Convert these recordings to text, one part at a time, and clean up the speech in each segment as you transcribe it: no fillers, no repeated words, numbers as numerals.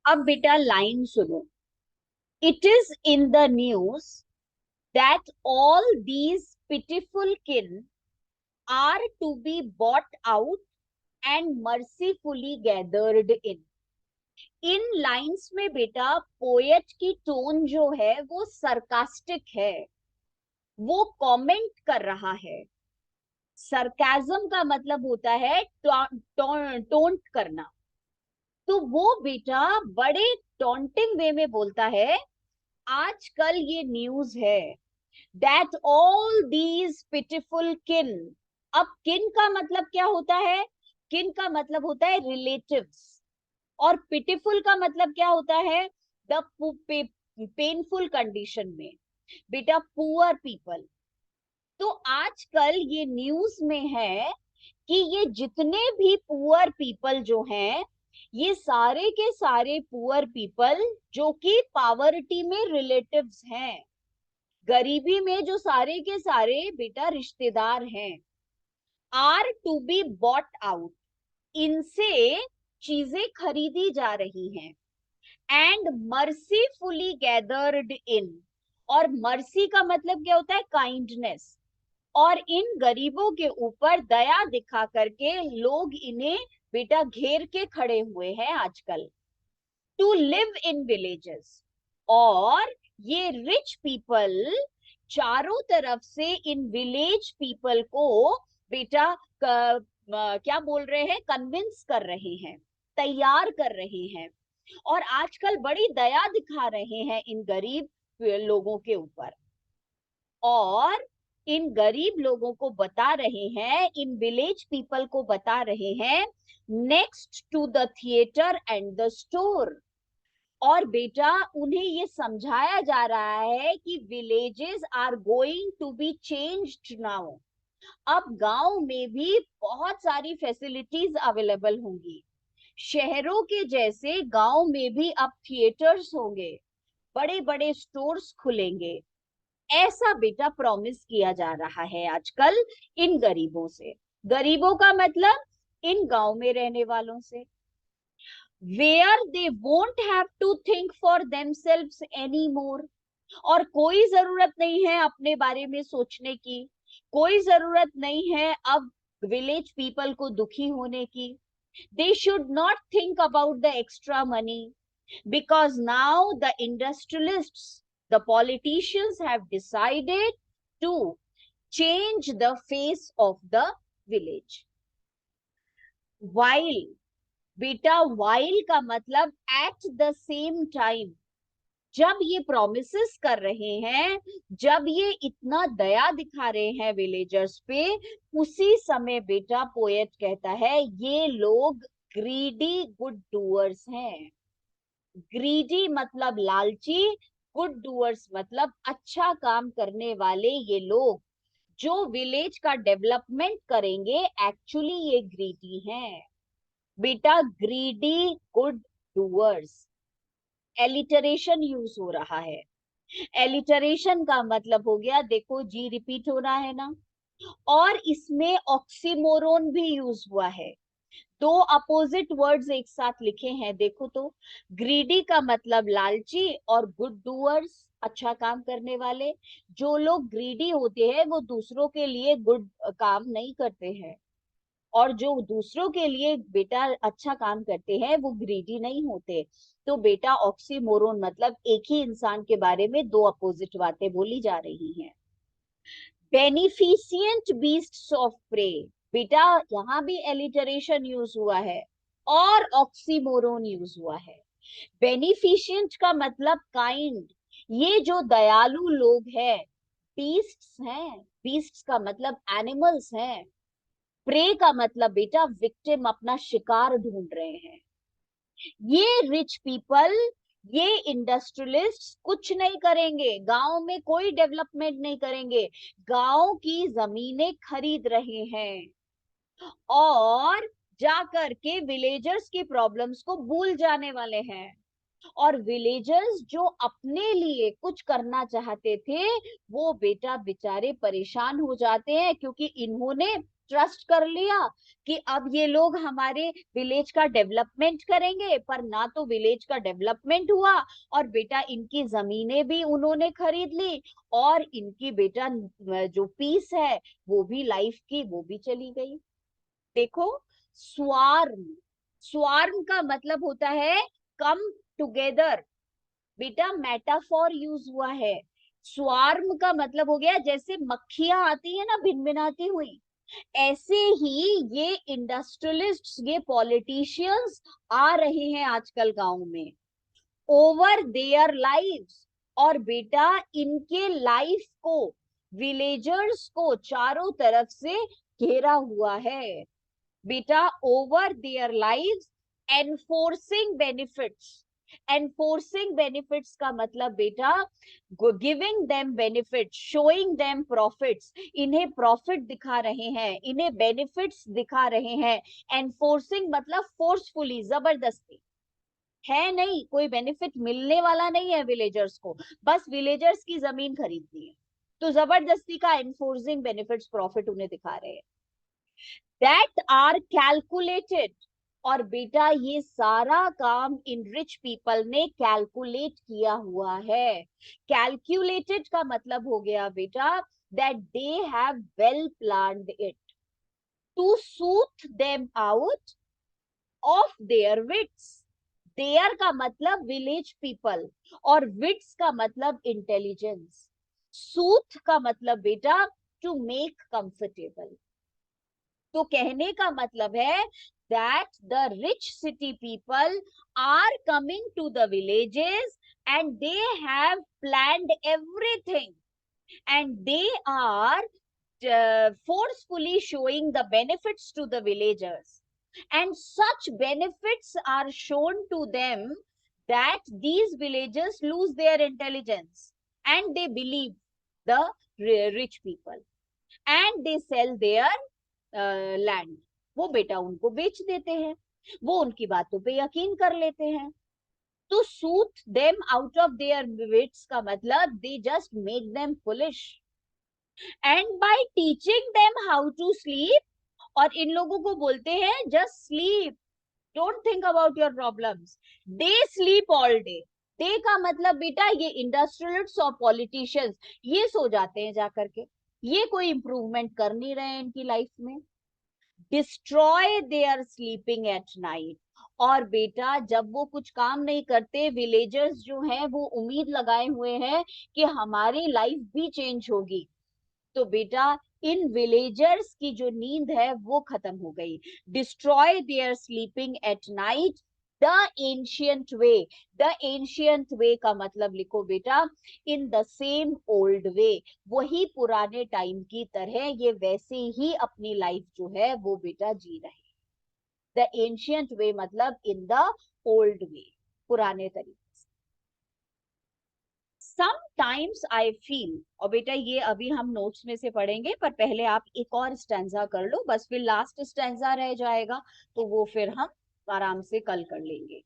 अब बेटा लाइन सुनो। It is in the news that all these pitiful kin are to be bought out and mercifully gathered in lines में बेटा poet की tone जो है वो सरकास्टिक है, वो कमेंट कर रहा है। सरकाजम का मतलब होता है टोंट करना। तो वो बेटा बड़े टॉन्टिंग वे में बोलता है, आजकल ये न्यूज है दैट ऑल दीज पिटिफुल किन। अब किन का मतलब क्या होता है? किन का मतलब होता है रिलेटिव्स। और पिटिफुल का मतलब क्या होता है? द पेनफुल कंडीशन में, बेटा पुअर पीपल। तो आजकल ये न्यूज में है कि ये जितने भी पुअर पीपल जो हैं, ये सारे के सारे पुअर पीपल जो कि पावर्टी में रिलेटिव्स हैं, गरीबी में जो सारे के सारे बेटा रिश्तेदार हैं, are to be bought out, इनसे चीजें खरीदी जा रही हैं, एंड मर्सीफुली गैदर्ड इन। और मर्सी का मतलब क्या होता है? काइंडनेस। और इन गरीबों के ऊपर दया दिखा करके लोग इन्हें बेटा घेर के खड़े हुए हैं आजकल। To live in villages. और ये रिच पीपल चारों तरफ से इन विलेज पीपल को बेटा क्या बोल रहे हैं? कन्विंस कर रहे हैं, तैयार कर रहे हैं, और आजकल बड़ी दया दिखा रहे हैं इन गरीब लोगों के ऊपर। और इन गरीब लोगों को बता रहे हैं, इन विलेज पीपल को बता रहे हैं, next to the theatre and the store. और बेटा उन्हें ये समझाया जा रहा है कि villages are going to be changed now. अब गांव में भी बहुत सारी फैसिलिटीज अवेलेबल होंगी। शहरों के जैसे गांव में भी अब थिएटर्स होंगे, बड़े बड़े स्टोर्स खुलेंगे। ऐसा बेटा प्रॉमिस किया जा रहा है आजकल इन गरीबों से। गरीबों का मतलब इन गांव में रहने वालों से। Where they won't have to think for themselves any more. और कोई जरूरत नहीं है अपने बारे में सोचने की, कोई जरूरत नहीं है अब विलेज पीपल को दुखी होने की। They should not think about the extra money, because now the industrialists, the politicians have decided to change the face of the village. While, बेटा while का मतलब at the same time, जब ये promises कर रहे हैं, जब ये इतना दया दिखा रहे हैं विलेजर्स पे, उसी समय बेटा पोएट कहता है ये लोग ग्रीडी गुड डूअर्स हैं। ग्रीडी मतलब लालची, गुड डूअर्स मतलब अच्छा काम करने वाले ये लोग जो विलेज का डेवलपमेंट करेंगे, एक्चुअली ये ग्रीडी हैं। बेटा greedy good doers. Alliteration use हो रहा है। एलिटरेशन का मतलब हो गया, देखो जी रिपीट हो रहा है ना, और इसमें ऑक्सीमोरोन भी यूज हुआ है। दो अपोजिट वर्ड्स एक साथ लिखे हैं, देखो तो। ग्रीडी का मतलब लालची, और गुड डूअर्स अच्छा काम करने वाले। जो लोग ग्रीडी होते हैं वो दूसरों के लिए गुड काम नहीं करते हैं, और जो दूसरों के लिए बेटा अच्छा काम करते हैं वो ग्रीडी नहीं होते। तो बेटा ऑक्सीमोरोन मतलब एक ही इंसान के बारे में दो अपोजिट बातें बोली जा रही हैं। बेनिफिशियंट बीस्ट्स ऑफ प्रे, बेटा यहाँ भी एलिटरेशन यूज हुआ है और ऑक्सीमोरोन यूज हुआ है। बेनिफिशियंट का मतलब काइंड, ये जो दयालु लोग हैं बीस्ट्स हैं। बीस्ट्स का मतलब एनिमल्स हैं। प्रे का मतलब बेटा विक्टिम, अपना शिकार ढूंढ रहे हैं। ये रिच पीपल, ये इंडस्ट्रियलिस्ट कुछ नहीं करेंगे, गांव में कोई डेवलपमेंट नहीं करेंगे, गांव की जमीनें खरीद रहे हैं और जाकर के विलेजर्स की प्रॉब्लम्स को भूल जाने वाले हैं। और विलेजर्स जो अपने लिए कुछ करना चाहते थे वो बेटा बेचारे परेशान हो जाते हैं, क्योंकि इन्होंने ट्रस्ट कर लिया कि अब ये लोग हमारे विलेज का डेवलपमेंट करेंगे, पर ना तो विलेज का डेवलपमेंट हुआ और बेटा इनकी जमीनें भी उन्होंने खरीद ली और इनकी बेटा जो पीस है वो भी लाइफ की वो भी चली गई। देखो, स्वार्म, स्वार्म का मतलब होता है कम टुगेदर। बेटा मेटाफॉर यूज हुआ है। स्वार्म का मतलब हो गया जैसे मक्खियां आती है ना भिनभिनाती हुई, ऐसे ही ये इंडस्ट्रियलिस्ट्स, ये पॉलिटिशियंस आ रहे हैं आजकल गांव में ओवर देयर लाइव्स। और बेटा इनके लाइफ को, विलेजर्स को चारों तरफ से घेरा हुआ है बेटा, over their lives, enforcing benefits. Enforcing benefits का मतलब बेटा giving them benefit, showing them profits, इन्हें प्रॉफिट दिखा रहे हैं, इन्हें बेनिफिट्स दिखा रहे हैं। एनफोर्सिंग मतलब फोर्सफुली, जबरदस्ती है नहीं, कोई बेनिफिट मिलने वाला नहीं है विलेजर्स को, बस विलेजर्स की जमीन खरीदनी है, तो जबरदस्ती का एनफोर्सिंग बेनिफिट्स, प्रॉफिट उन्हें दिखा रहे हैं। That are calculated. और बेटा ये सारा काम इन रिच पीपल ने कैलकुलेट किया हुआ है। कैलकुलेटेड का मतलब हो गया बेटा that they have well planned it to soothe them out of their wits. Their का मतलब विलेज पीपल और विट्स का मतलब इंटेलिजेंस। सूथ का मतलब बेटा टू मेक कंफर्टेबल। तो कहने का मतलब है that the rich city people are coming to the villages and they have planned everything and they are forcefully showing the benefits to the villagers, and such benefits are shown to them that these villagers lose their intelligence and they believe the rich people and they sell their land. वो बेटा उनको बेच देते हैं, वो उनकी बातों पे यकीन कर लेते हैं। तो soothe them out of their wits का मतलब they just make them foolish and by teaching them how to sleep. और इन लोगों को बोलते हैं just sleep, don't think about your problems, they sleep all day. Day का मतलब बेटा ये इंडस्ट्रियलिस्ट्स और पॉलिटिशियंस ये सो जाते हैं जाकर के, ये कोई इंप्रूवमेंट कर नहीं रहे हैं इनकी लाइफ में। Destroy their sleeping at night. और बेटा जब वो कुछ काम नहीं करते, विलेजर्स जो हैं वो उम्मीद लगाए हुए हैं कि हमारी लाइफ भी चेंज होगी, तो बेटा इन विलेजर्स की जो नींद है वो खत्म हो गई। Destroy their sleeping at night the ancient way. The ancient way का मतलब लिखो बेटा in the same old way, वही पुराने टाइम की तरह ये वैसे ही अपनी लाइफ जो है वो बेटा जी रहे। द एंशियंट वे मतलब इन द ओल्ड वे, पुराने तरीके। Sometimes I feel, और बेटा ये अभी हम नोट्स में से पढ़ेंगे, पर पहले आप एक और स्टैंजा कर लो, बस फिर लास्ट स्टैंजा रह जाएगा तो वो फिर हम आराम से कल कर लेंगे।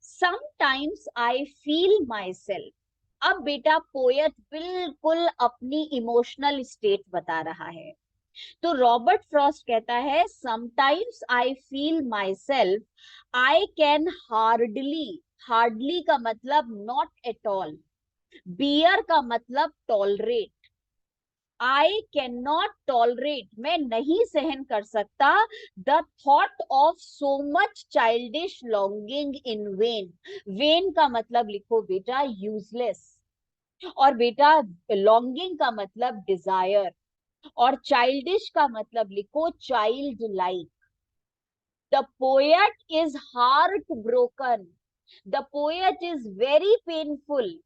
Sometimes I feel myself। अब बेटा पोएट बिल्कुल अपनी इमोशनल स्टेट बता रहा है। तो रॉबर्ट फ्रॉस्ट कहता है sometimes I feel my self, I can hardly, hardly का मतलब नॉट एट ऑल, बियर का मतलब tolerate, I can not tolerate मैं नहीं सहन कर सकता, the thought of so much childish longing in when. When का मतलब लिखो बेटा यूजलेस, और बेटा लॉन्गिंग का मतलब डिजायर, और चाइल्डिश का मतलब लिखो child like. The poet is heart broken, the poet is very painful.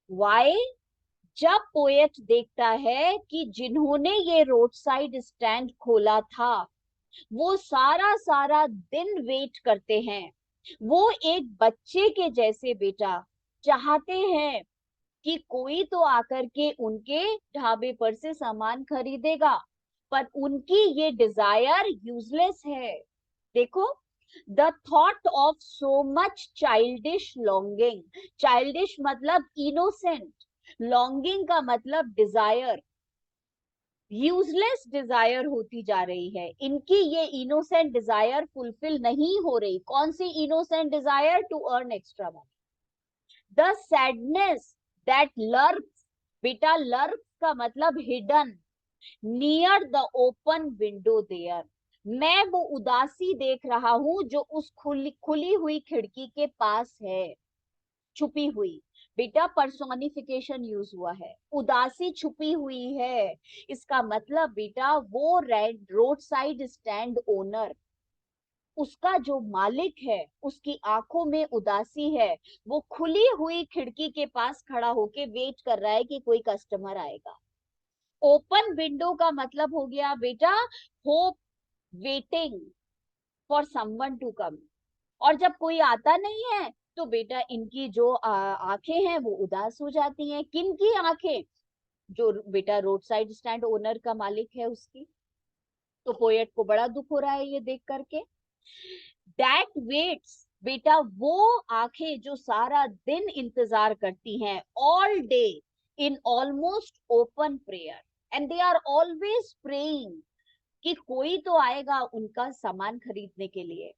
Why? जब पोएट देखता है कि जिन्होंने ये रोड साइड स्टैंड खोला था वो सारा सारा दिन वेट करते हैं, वो एक बच्चे के जैसे बेटा चाहते हैं कि कोई तो आकर के उनके ढाबे पर से सामान खरीदेगा, पर उनकी ये डिजायर यूजलेस है। देखो, the thought of so much childish longing, childish मतलब इनोसेंट, लॉन्गिंग का मतलब डिजायर, यूजलेस डिजायर होती जा रही है, इनकी ये इनोसेंट डिजायर फुलफिल नहीं हो रही। कौन सी innocent desire? To earn extra money. The sadness that lurks, बेटा लर्क्स का मतलब hidden, near the open window there, मैं वो उदासी देख रहा हूं जो उस खुली हुई खिड़की के पास है, छुपी हुई। बेटा पर्सोनिफिकेशन यूज हुआ है, उदासी छुपी हुई है। इसका मतलब बेटा वो रोड साइड स्टैंड ओनर, उसका जो मालिक है, उसकी आंखों में उदासी है। वो खुली हुई खिड़की के पास खड़ा होके वेट कर रहा है कि कोई कस्टमर आएगा। ओपन विंडो का मतलब हो गया बेटा hope, waiting for someone to come. और जब कोई आता नहीं है तो बेटा इनकी जो आंखें हैं वो उदास हो जाती हैं। किन की आंखें? जो बेटा रोड साइड स्टैंड ओनर का मालिक है उसकी। तो पोएट को बड़ा दुख हो रहा है ये देख करके। दैट वेट्स, बेटा वो आंखें जो सारा दिन इंतजार करती हैं, all day in almost open prayer, and they are always praying कि कोई तो आएगा उनका सामान खरीदने के लिए।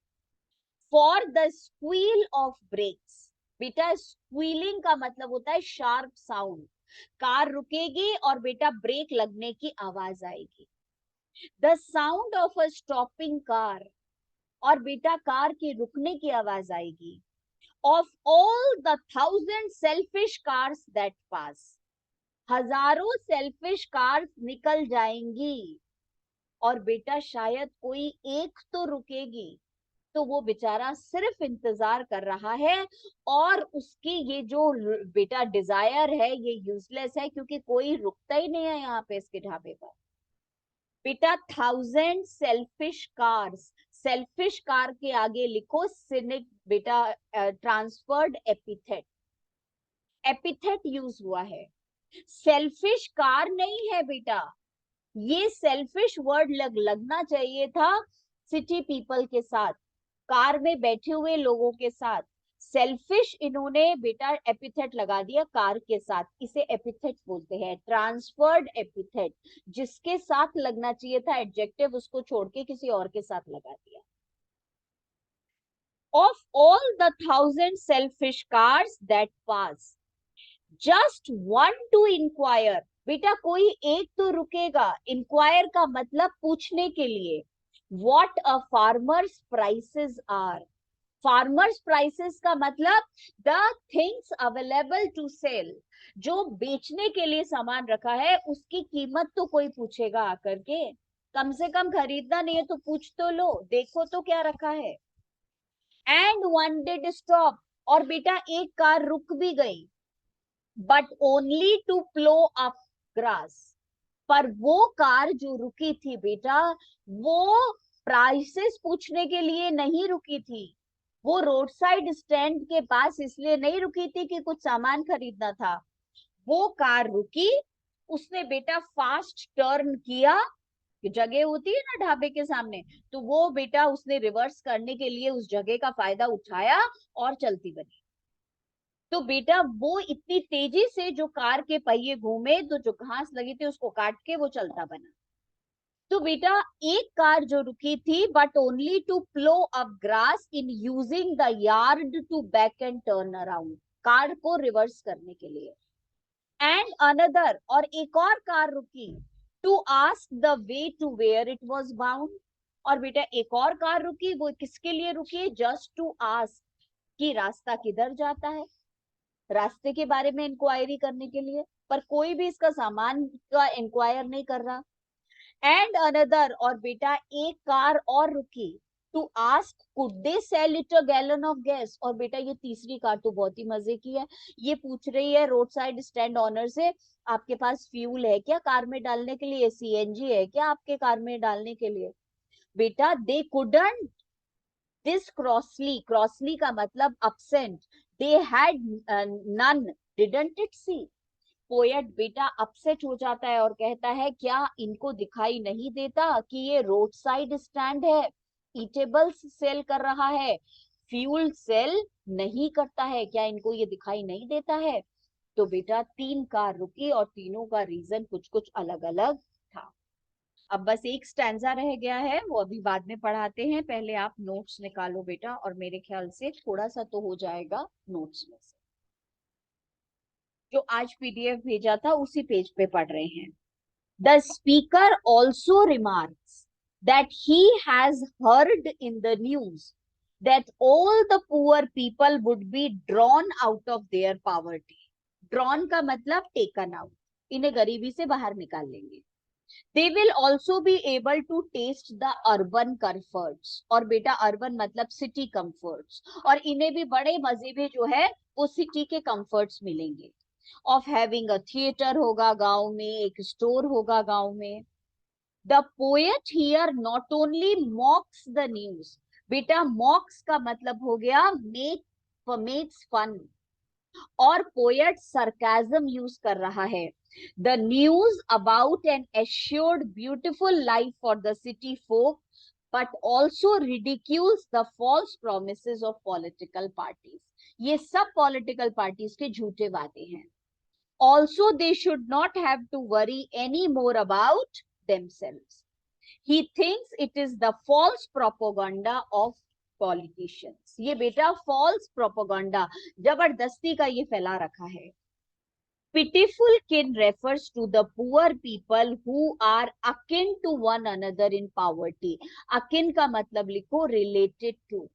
For the squeal of brakes, बेटा स्क्वीलिंग का मतलब होता है शार्प साउंड। कार रुकेगी और बेटा ब्रेक लगने की आवाज आएगी। The sound of a stopping car, और बेटा कार के रुकने की आवाज आएगी। Of all the 1000 selfish cars that पास, हजारों सेल्फिश कार्स निकल जाएंगी और बेटा शायद कोई एक तो रुकेगी। तो वो बेचारा सिर्फ इंतजार कर रहा है, और उसकी ये जो बेटा डिजायर है ये यूजलेस है, क्योंकि कोई रुकता ही नहीं है यहाँ पे इसके ढाबे पर। बेटा 1000 सेल्फिश कार्स, सेल्फिश कार के आगे लिखो सिनिक, बेटा ट्रांसफर्ड एपिथेट, एपिथेट यूज हुआ है। सेल्फिश कार नहीं है बेटा, ये सेल्फिश वर्ड लगना चाहिए था सिटी पीपल के साथ, कार में बैठे हुए लोगों के साथ। सेल्फिश इन्होंने बेटा एपिथेट लगा दिया कार के साथ, इसे एपिथेट बोलते हैं, ट्रांसफर्ड एपिथेट। जिसके साथ लगना चाहिए था एडजेक्टिव, उसको छोड़ के किसी और के साथ लगा दिया। Of all the 1000 selfish cars that pass, just one to inquire, बेटा कोई एक तो रुकेगा। इंक्वायर का मतलब पूछने के लिए। What a farmers prices are, farmers prices का मतलब the things available to sell, जो बेचने के लिए सामान रखा है उसकी कीमत तो कोई पूछेगा आकर के। कम से कम खरीदना नहीं है तो पूछ तो लो, देखो तो क्या रखा है। एंड वन डिड स्टॉप, और बेटा एक कार रुक भी गई, but only to plough up grass, पर वो कार जो रुकी थी बेटा वो प्राइसेस पूछने के लिए नहीं रुकी थी। वो रोड साइड स्टैंड के पास इसलिए नहीं रुकी थी कि कुछ सामान खरीदना था। वो कार रुकी, उसने बेटा फास्ट टर्न किया, जगह होती है ना ढाबे के सामने, तो वो बेटा उसने रिवर्स करने के लिए उस जगह का फायदा उठाया और चलती बनी। तो बेटा वो इतनी तेजी से जो कार के पहिए घूमे तो जो घास लगी थी उसको काट के वो चलता बना। तो बेटा एक कार जो रुकी थी, but only to plough up grass in using the yard to back and turn around, car को रिवर्स करने के लिए। एंड अनदर, और एक और कार रुकी, to ask the way to where it was bound, और बेटा एक और कार रुकी, वो किसके लिए रुकी? जस्ट टू आस्क कि रास्ता किधर जाता है, रास्ते के बारे में इंक्वायरी करने के लिए। पर कोई भी इसका सामान का इंक्वायर नहीं कर रहा। एंड अनदर, और बेटा एक कार और रुकी, to ask could they sell it a gallon of gas, और बेटा ये तीसरी कार तो बहुत ही मजे की है। ये पूछ रही है रोड साइड स्टैंड ऑनर से, आपके पास फ्यूल है क्या कार में डालने के लिए, सीएनजी है क्या आपके कार में डालने के लिए? बेटा दे कुडंट दिस क्रॉसली, क्रॉसली का मतलब upset, they had none, didn't it see. Poet बेटा अपसेट हो जाता है और कहता है क्या इनको दिखाई नहीं देता कि ये रोड साइड स्टैंड है, ईटेबल्स सेल कर रहा है, फ्यूल सेल नहीं करता है, क्या इनको ये दिखाई नहीं देता है? तो बेटा तीन कार रुकी और तीनों का रीजन कुछ कुछ अलग अलग था। अब बस एक स्टैंजा रह गया है, वो अभी बाद में पढ़ाते हैं, पहले आप नोट्स निकालो बेटा, और मेरे ख्याल से थोड़ा सा तो हो जाएगा नोट्स में से। जो आज पीडीएफ भेजा था उसी पेज पे पढ़ रहे हैं। The speaker also remarks that he has heard in the news that all the poor people would be drawn out of their poverty. Drawn का मतलब taken out, इन्हें गरीबी से बाहर निकाल लेंगे। They will also be able to taste the urban comforts, और बेटा urban मतलब city comforts, और इन्हें भी बड़े मजे में जो है वो city के comforts मिलेंगे। Of having a theater होगा गांव में, एक store होगा गांव में। The poet here not only mocks the news, बेटा mocks का मतलब हो गया makes fun, और poet sarcasm यूज कर रहा है। The news about an assured beautiful life for the city folk, but also ridicules the false promises of political parties. ये सब political parties के झूठे वादे हैं। Also, they should not have to worry any more about themselves. He thinks it is the false propaganda of politicians. ये बेटा false propaganda जबरदस्ती का ये फैला रखा है। Pitiful kin refers to the poor people who are akin to one another in poverty. Akin का मतलब लिखो related to.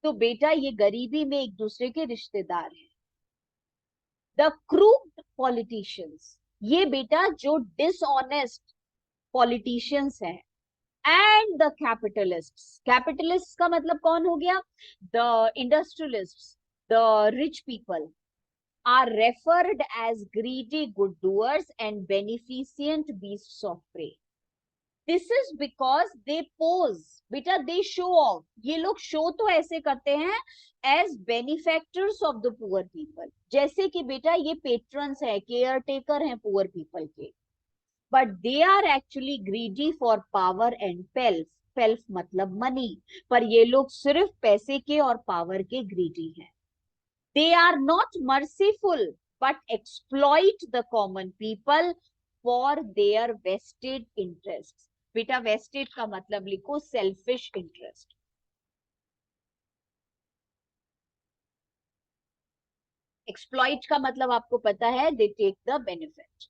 तो बेटा ये गरीबी में एक दूसरे के रिश्तेदार हैं। The crooked politicians, ये बेटा जो dishonest politicians हैं, and the capitalists. Capitalists का मतलब कौन हो गया? The industrialists, the rich people are referred as greedy good doers and beneficent beasts of prey. This is because they pose, बेटा they show off. ये लोग show तो ऐसे करते हैं as benefactors of the poor people. जैसे कि बेटा ये patrons हैं, caretaker हैं poor people के. But they are actually greedy for power and pelf. Pelf मतलब money. पर ये लोग सिर्फ पैसे के और पावर के greedy हैं. They are not merciful but exploit the common people for their vested interests. बेटा vested का मतलब लिखो selfish interest. Exploit का मतलब आपको पता है, they take the benefit.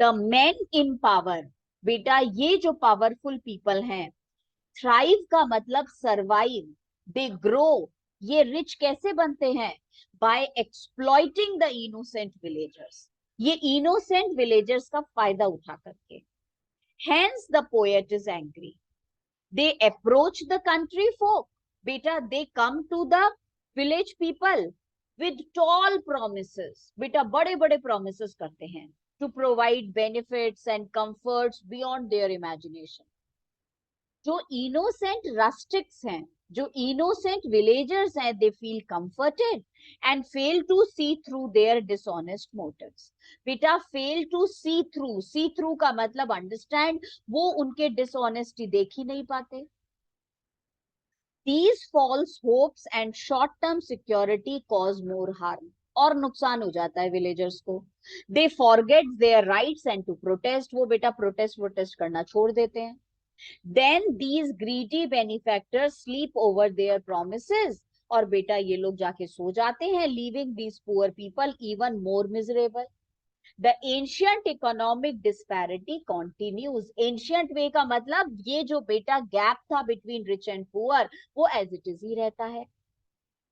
The men in power, बेटा ये जो पावरफुल पीपल हैं, थ्राइव का मतलब सरवाइव, दे ग्रो, ये रिच कैसे बनते हैं? By exploiting the innocent villagers, ये इनोसेंट विलेजर्स का फायदा उठा करके। Hence the poet is angry, they approach the country folk, बेटा they come to the village people with tall promises, बेटा बड़े बड़े प्रोमिसेस करते हैं, to provide benefits and comforts beyond their imagination. जो इनोसेंट रस्टिक्स हैं, जो इनोसेंट विलेजर्स हैं, they feel comforted and fail to see through their dishonest motives. बेटा fail to see through, see through का मतलब अंडरस्टैंड, वो उनके डिसऑनेस्टी देख ही नहीं पाते। These false hopes and short-term security cause more harm. और नुकसान हो जाता है विलेजर्स को। They forget their rights and to protest, वो बेटा प्रोटेस्ट करना छोड़ देते हैं। Then these greedy benefactors sleep over their promises, और बेटा ये लोग जाके सो जाते हैं, leaving these poor people even more miserable. The ancient economic disparity continues. Ancient way का मतलब ये जो बेटा गैप था between rich and poor, वो as it is ही रहता है।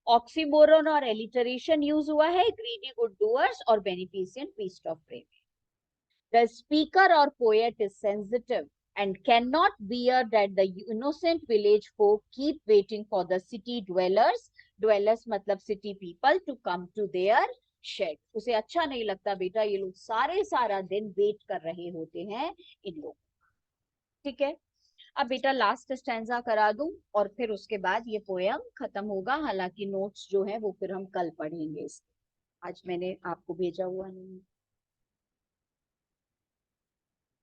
ऑक्सीमोरन और एलिटरेशन यूज हुआ है greedy good doers और beneficent beast of prey। The speaker or poet is sensitive and cannot bear that the innocent village folk keep waiting for the city dwellers, dwellers मतलब city people, to come to their shed. उसे अच्छा नहीं लगता बेटा ये लोग सारा दिन वेट कर रहे होते हैं इन लोग। ठीक है, अब बेटा लास्ट स्टैंजा करा दूं और फिर उसके बाद ये पोयम खत्म होगा। हालांकि नोट्स जो है वो फिर हम कल पढ़ेंगे। आज मैंने आपको भेजा हुआ नहीं।